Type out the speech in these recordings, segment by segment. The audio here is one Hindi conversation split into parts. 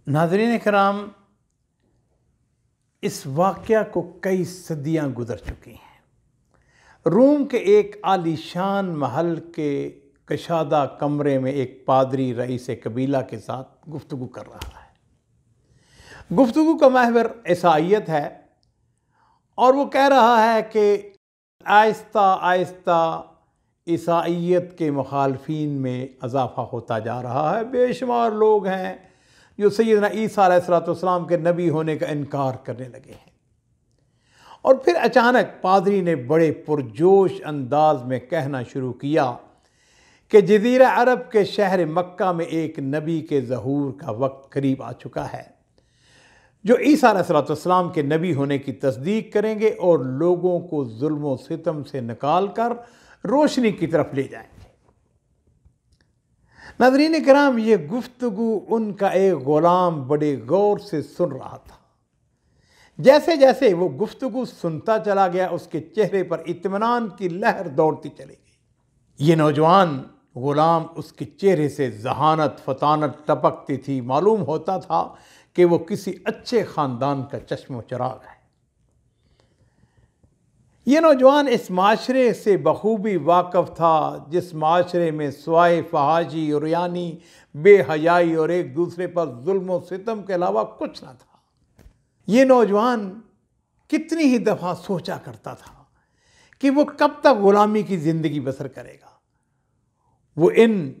नाज़रीन कराम, इस वाक़या को कई सदियां गुजर चुकी हैं। रूम के एक आलीशान महल के कशादा कमरे में एक पादरी रईस कबीला के साथ गुफ्तगू कर रहा है। गुफ्तगू का महवर ईसाईयत है और वो कह रहा है कि आहिस्ता आहिस्ता ईसाईयत के मुखालफीन में इजाफ़ा होता जा रहा है। बेशुमार लोग हैं जो सैयदना ईसा अलैहिस्सलाम के नबी होने का इनकार करने लगे हैं। और फिर अचानक पादरी ने बड़े पुरजोश अंदाज में कहना शुरू किया कि जज़ीरा अरब के शहर मक्का में एक नबी के ज़हूर का वक्त करीब आ चुका है, जो ईसा अलैहिस्सलाम के नबी होने की तस्दीक करेंगे और लोगों को जुल्म व सितम से निकाल कर रोशनी की तरफ ले जाएंगे। नाज़रीन कराम, ये गुफ्तगू उनका एक ग़ुलाम बड़े गौर से सुन रहा था। जैसे जैसे वो गुफ्तगू सुनता चला गया, उसके चेहरे पर इत्मीनान की लहर दौड़ती चली गई। ये नौजवान ग़ुलाम, उसके चेहरे से जहानत फतानत टपकती थी। मालूम होता था कि वो किसी अच्छे ख़ानदान का चश्मो चराग है। ये नौजवान इस माशरे से बखूबी वाकफ़ था जिस माशरे में स्वाए फहाशी और यानी बेहयाई और एक दूसरे पर जुल्म व सितम के अलावा कुछ ना था। ये नौजवान कितनी ही दफ़ा सोचा करता था कि वो कब तक ग़ुलामी की ज़िंदगी बसर करेगा। वो इन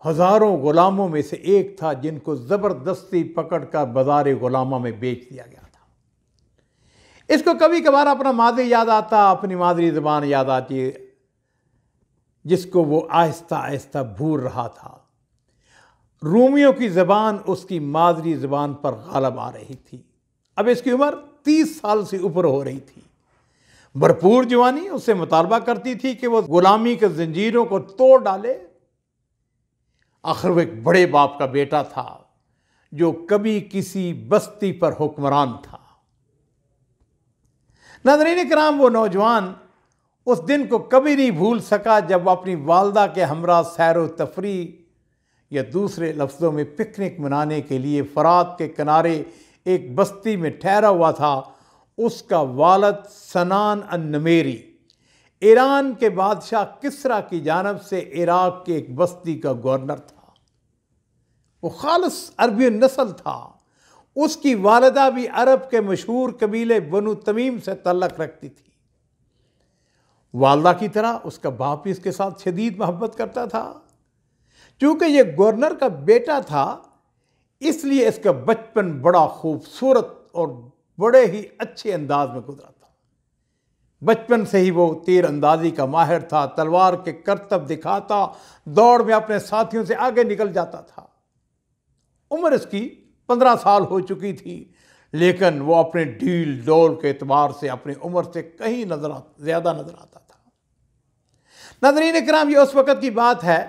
हज़ारों ग़ुलामों में से एक था जिनको ज़बरदस्ती पकड़ कर बाज़ार ग़ुलामा में बेच दिया गया था। इसको कभी कभार अपना मादी याद आता, अपनी मादरी ज़बान याद आती, जिसको वो आहिस्ता आहिस्ता भूल रहा था। रूमियों की ज़बान उसकी मादरी ज़बान पर गालब आ रही थी। अब इसकी उम्र 30 साल से ऊपर हो रही थी। भरपूर जवानी उससे मुतालबा करती थी कि वो ग़ुलामी के जंजीरों को तोड़ डाले। आखिर वो एक बड़े बाप का बेटा था जो कभी किसी बस्ती पर हुक्मरान था। नाज़रीन कराम, वो नौजवान उस दिन को कभी नहीं भूल सका जब वो अपनी वालदा के हमरा सैर व तफरी या दूसरे लफ्ज़ों में पिकनिक मनाने के लिए फ़रात के किनारे एक बस्ती में ठहरा हुआ था। उसका वालिद सनान अन-नमेरी ईरान के बादशाह किसरा की जानब से इराक़ के एक बस्ती का गवर्नर था। वो खालिस अरबी नस्ल था। उसकी वालिदा भी अरब के मशहूर कबीले बनु तमीम से तल्लक रखती थी। वालदा की तरह उसका बाप भी इसके साथ शदीद मोहब्बत करता था। चूँकि ये गवर्नर का बेटा था, इसलिए इसका बचपन बड़ा खूबसूरत और बड़े ही अच्छे अंदाज में गुजरा था। बचपन से ही वो तीर अंदाजी का माहिर था, तलवार के करतब दिखाता, दौड़ में अपने साथियों से आगे निकल जाता था। उम्र इसकी 15 साल हो चुकी थी, लेकिन वो अपने ढील डोल के एतबार से अपनी उम्र से कहीं ज़्यादा नजर आता था। नाज़रीन इकराम, ये उस वक़्त की बात है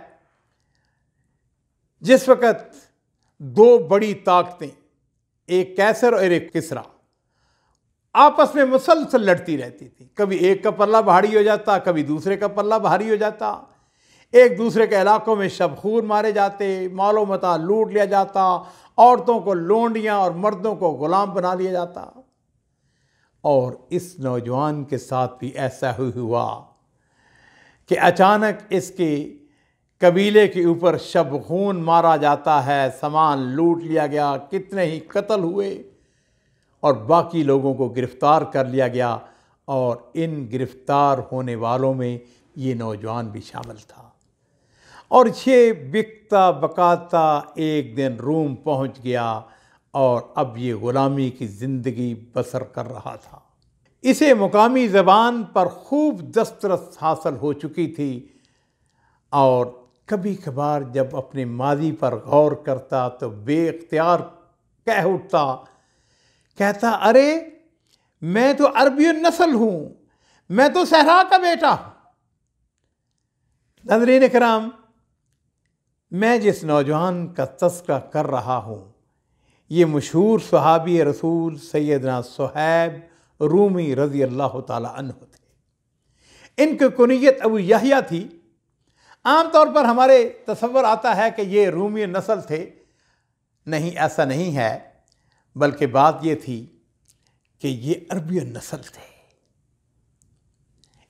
जिस वक़्त दो बड़ी ताकतें, एक कैसर और एक किसरा, आपस में मुसलसल लड़ती रहती थी। कभी एक का पल्ला भारी हो जाता, कभी दूसरे का पल्ला भारी हो जाता। एक दूसरे के इलाकों में शबखूर मारे जाते, मालो मता लूट लिया जाता, औरतों को लोंडियां और मर्दों को गुलाम बना लिया जाता। और इस नौजवान के साथ भी ऐसा ही हुआ कि अचानक इसके कबीले के ऊपर शबखून मारा जाता है, सामान लूट लिया गया, कितने ही कत्ल हुए और बाकी लोगों को गिरफ्तार कर लिया गया। और इन गिरफ्तार होने वालों में ये नौजवान भी शामिल था। और ये बिकता बकाता एक दिन रूम पहुंच गया और अब ये ग़ुलामी की ज़िंदगी बसर कर रहा था। इसे मुकामी ज़बान पर खूब दस्तरस हासिल हो चुकी थी और कभी कभार जब अपने मादी पर गौर करता तो बेख्तियार कह उठता, कहता, अरे मैं तो अरबी नस्ल हूँ, मैं तो सहरा का बेटा हूँ। नाज़रीन कराम, मैं जिस नौजवान का तज़किरा कर रहा हूँ, ये मशहूर सहाबी रसूल सैयदना सुहैब रूमी रज़ी अल्लाह ताला अन्हु थे। इनकी कुनियत अबू यहया थी। आम तौर पर हमारे तसव्वुर आता है कि ये रूमी नस्ल थे, नहीं, ऐसा नहीं है, बल्कि बात ये थी कि ये अरबियन नस्ल थे।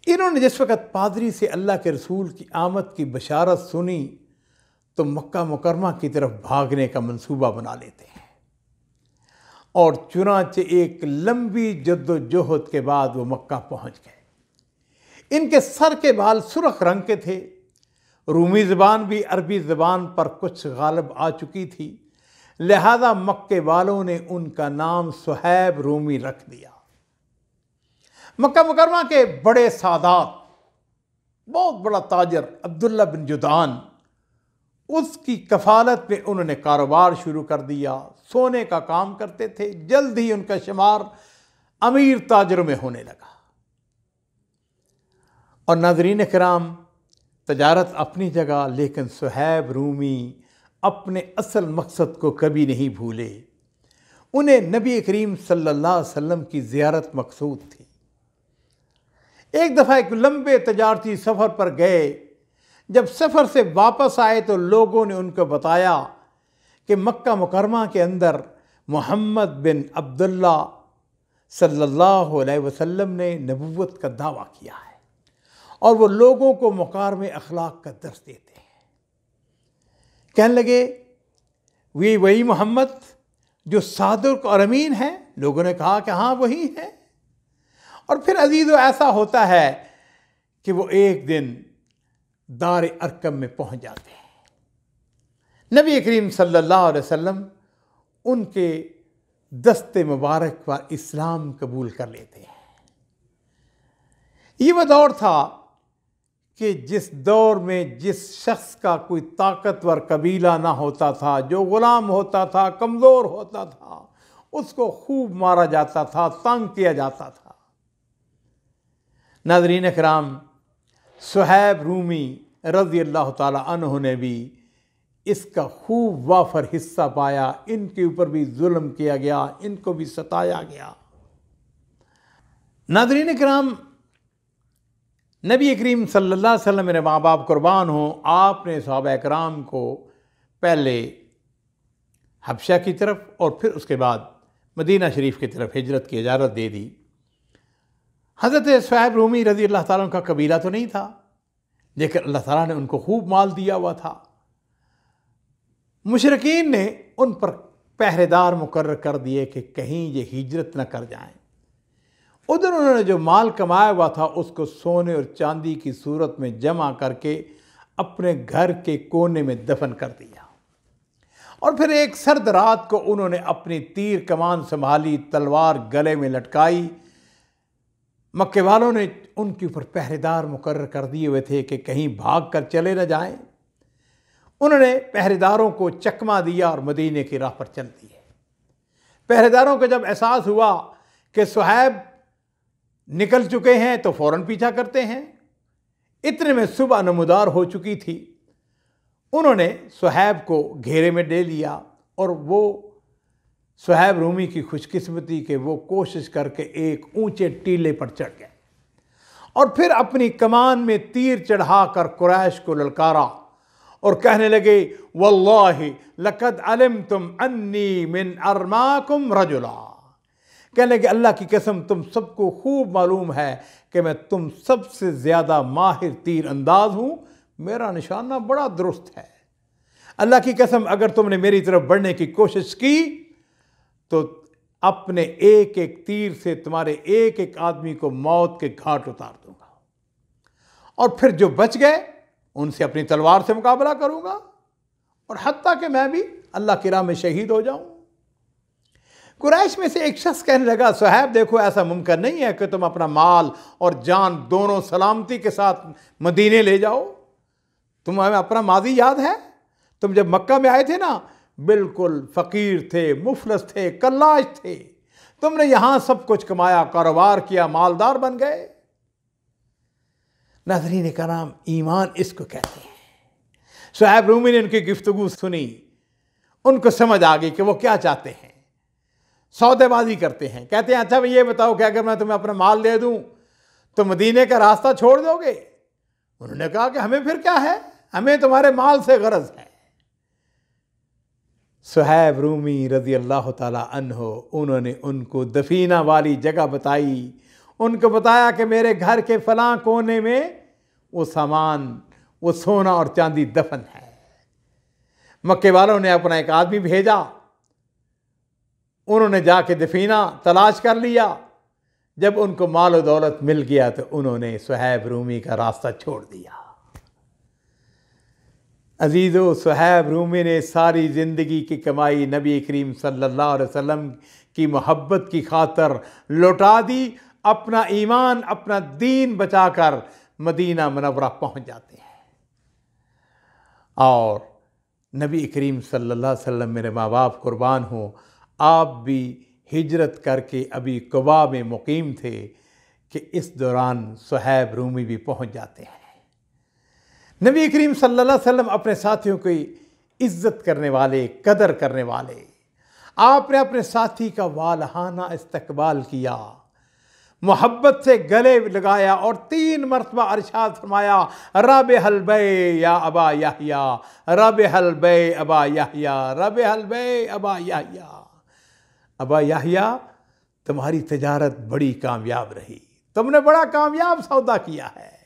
इन्होंने जिस वक़्त पादरी से अल्लाह के रसूल की आमद की बशारत सुनी तो मक्का मुकरमा की तरफ भागने का मंसूबा बना लेते हैं और चुनांचे एक लंबी जद्दोजहद के बाद वो मक्का पहुंच गए। इनके सर के बाल सुर्ख रंग के थे। रूमी ज़बान भी अरबी ज़बान पर कुछ गालिब आ चुकी थी, लिहाजा मक्के वालों ने उनका नाम सुहैब रूमी रख दिया। मक्का मुकरमा के बड़े सादात, बहुत बड़ा ताजर अब्दुल्ला बिन जुदान, उसकी कफालत में उन्होंने कारोबार शुरू कर दिया। सोने का काम करते थे। जल्द ही उनका शुमार अमीर ताजरों में होने लगा। और नाज़रीन किराम, तजारत अपनी जगह, लेकिन सुहैब रूमी अपने असल मकसद को कभी नहीं भूले। उन्हें नबी करीम सल्लल्लाहु अलैहि वसल्लम की ज़ियारत मकसूद थी। एक दफ़ा एक लंबे तजारती सफ़र पर गए। जब सफ़र से वापस आए तो लोगों ने उनको बताया कि मक्का मुकरमा के अंदर मोहम्मद बिन अब्दुल्ला सल्लल्लाहु अलैहि वसल्लम ने नबुव्वत का दावा किया है और वो लोगों को मकारिम अखलाक का दर्स देते हैं। कहने लगे, वे वही मोहम्मद जो सादिक और अमीन है? लोगों ने कहा कि हाँ वही है। और फिर अजीज़ो, ऐसा होता है कि वो एक दिन दार अरकम में पहुंच जाते हैं। नबी करीम सल्लल्लाहु अलैहि वसल्लम उनके दस्ते मुबारक पर इस्लाम कबूल कर लेते हैं। ये वह दौर था कि जिस दौर में जिस शख्स का कोई ताकतवर कबीला ना होता था, जो गुलाम होता था, कमज़ोर होता था, उसको खूब मारा जाता था, तंग किया जाता था। नाज़रीन किराम, सुहैब रूमी रज़ी अल्लाह ताला अन्हु ने भी इसका खूब वाफर हिस्सा पाया। इनके ऊपर भी जुल्म किया गया, इनको भी सताया गया। नाज़रीन किराम, नबी करीम सल्लल्लाहु अलैहि वसल्लम, मेरे माँ बाप कुर्बान हों, आपने सहाबा कराम को पहले हबशा की तरफ और फिर उसके बाद मदीना शरीफ की तरफ हिजरत की इजाज़त दे दी। हज़रत सुहैब रूमी रज़ी अल्लाह ताला का कबीला तो नहीं था, लेकिन अल्लाह ताला ने उनको खूब माल दिया हुआ था। मुशरिकीन ने उन पर पहरेदार मुकर्रर कर दिए कि कहीं ये हिजरत न कर जाएं। उधर उन्होंने जो माल कमाया हुआ था उसको सोने और चांदी की सूरत में जमा करके अपने घर के कोने में दफन कर दिया। और फिर एक सर्द रात को उन्होंने अपनी तीर कमान संभाली, तलवार गले में लटकाई। मक्के वालों ने उनके ऊपर पहरेदार मुकर्रर कर दिए हुए थे कि कहीं भाग कर चले न जाएं। उन्होंने पहरेदारों को चकमा दिया और मदीने की राह पर चल दिए। पहरेदारों को जब एहसास हुआ कि सुहैब निकल चुके हैं तो फौरन पीछा करते हैं। इतने में सुबह नमूदार हो चुकी थी। उन्होंने सुहैब को घेरे में ले लिया और वो सुहैब रूमी की खुशकिस्मती के वो कोशिश करके एक ऊंचे टीले पर चढ़ गए और फिर अपनी कमान में तीर चढ़ाकर कुरैश को ललकारा और कहने लगे, वल्लाहि लक़द अलिमतुम अन्नी मिन अरमाकुम रजुला। कहने लगे, अल्लाह की कसम, तुम सबको खूब मालूम है कि मैं तुम सबसे ज़्यादा माहिर तीर अंदाज हूँ। मेरा निशाना बड़ा दुरुस्त है। अल्लाह की कसम, अगर तुमने मेरी तरफ बढ़ने की कोशिश की तो अपने एक एक तीर से तुम्हारे एक एक आदमी को मौत के घाट उतार दूंगा और फिर जो बच गए उनसे अपनी तलवार से मुकाबला करूंगा और हत्ता कि मैं भी अल्लाह की राह में शहीद हो जाऊं। कुरैश में से एक शख्स कहने लगा, सुहैब देखो, ऐसा मुमकिन नहीं है कि तुम अपना माल और जान दोनों सलामती के साथ मदीने ले जाओ। तुम्हें अपना माजी याद है? तुम जब मक्का में आए थे ना, बिल्कुल फ़कीर थे, मुफलस थे, कल्लाश थे। तुमने यहां सब कुछ कमाया, कारोबार किया, मालदार बन गए। नाज़रीन का नाम, ईमान इसको कहते हैं। सुहैब रूमी ने उनकी गुफ्तगू सुनी, उनको समझ आ गई कि वो क्या चाहते हैं। सौदेबाजी करते हैं, कहते हैं, अच्छा भाई ये बताओ कि अगर मैं तुम्हें अपना माल दे दूं तो मदीने का रास्ता छोड़ दोगे? उन्होंने कहा कि हमें फिर क्या है, हमें तुम्हारे माल से गरज है। सुहैब रूमी रज़ी अल्लाह ताला अन्हो, उन्होंने उनको दफीना वाली जगह बताई। उनको बताया कि मेरे घर के फलां कोने में वो सामान, वो सोना और चांदी दफन है। मक्के वालों ने अपना एक आदमी भेजा, उन्होंने जाके दफीना तलाश कर लिया। जब उनको माल और दौलत मिल गया तो उन्होंने सुहैब रूमी का रास्ता छोड़ दिया। अजीज़ो, सुहैब रूमी ने सारी ज़िंदगी की कमाई नबी करीम सल्लल्लाहु अलैहि वसल्लम की मोहब्बत की खातर लौटा दी। अपना ईमान, अपना दीन बचाकर मदीना मुनव्वरा पहुंच जाते हैं। और नबी करीम सल्लल्लाहु अलैहि वसल्लम, मेरे माँ बाप कुर्बान हो, आप भी हिजरत करके अभी कुबा में मुकीम थे कि इस दौरान सुहैब रूमी भी पहुंच जाते हैं। नबी करीम सल्लल्लाहु अलैहि वसल्लम अपने साथियों की इज्जत करने वाले, कदर करने वाले, आपने अपने साथी का वालहाना इस्तकबाल किया, मोहब्बत से गले लगाया और 3 मरतबा अरशाद फरमाया, रब हलबे या अबा याहिया, रब हलबे अबा याहिया, रब हलबे अबा याहिया। अबा याहिया, तुम्हारी तजारत बड़ी कामयाब रही, तुमने बड़ा कामयाब सौदा किया है।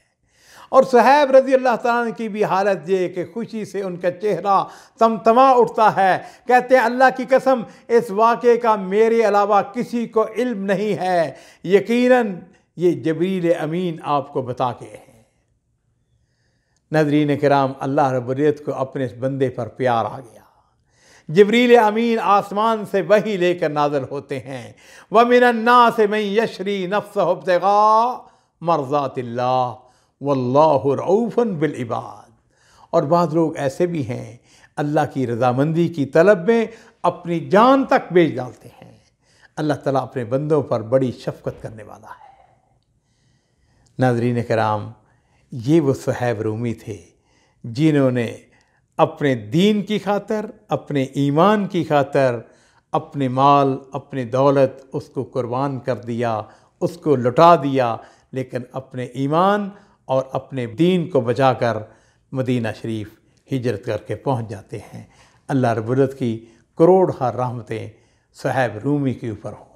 और सुहैब रज़ी अल्लाह ताला की भी हालत ये कि खुशी से उनका चेहरा तमतमा उठता है। कहते हैं, अल्लाह की कसम, इस वाक़े का मेरे अलावा किसी को इल्म नहीं है, यकीनन ये जबरील अमीन आपको बता के हैं। नाज़रीन किराम, अल्लाह रब्बुल इज़्ज़त को अपने इस बंदे पर प्यार आ गया। जबरील अमीन आसमान से वही लेकर नाज़िल होते हैं। व मिनन नास मन यशरी नफ्सहु इब्तिगा मर्ज़ातिल्लाह वल्लाहु रऊफ़ुन बिल इबाद। और बाद लोग ऐसे भी हैं, अल्लाह की रज़ामंदी की तलब में अपनी जान तक बेच डालते हैं। अल्लाह ताला अपने बंदों पर बड़ी शफ़क़त करने वाला है। नाज़रीन किराम, ये वो सुहैब रूमी थे जिन्होंने अपने दीन की खातर, अपने ईमान की खातर अपने माल, अपने दौलत उसको कुर्बान कर दिया, उसको लुटा दिया, लेकिन अपने ईमान और अपने दीन को बचाकर मदीना शरीफ हिजरत करके पहुंच जाते हैं। अल्लाह रब्बुल इज़्ज़त की करोड़ रहमतें सुहैब रूमी के ऊपर हों।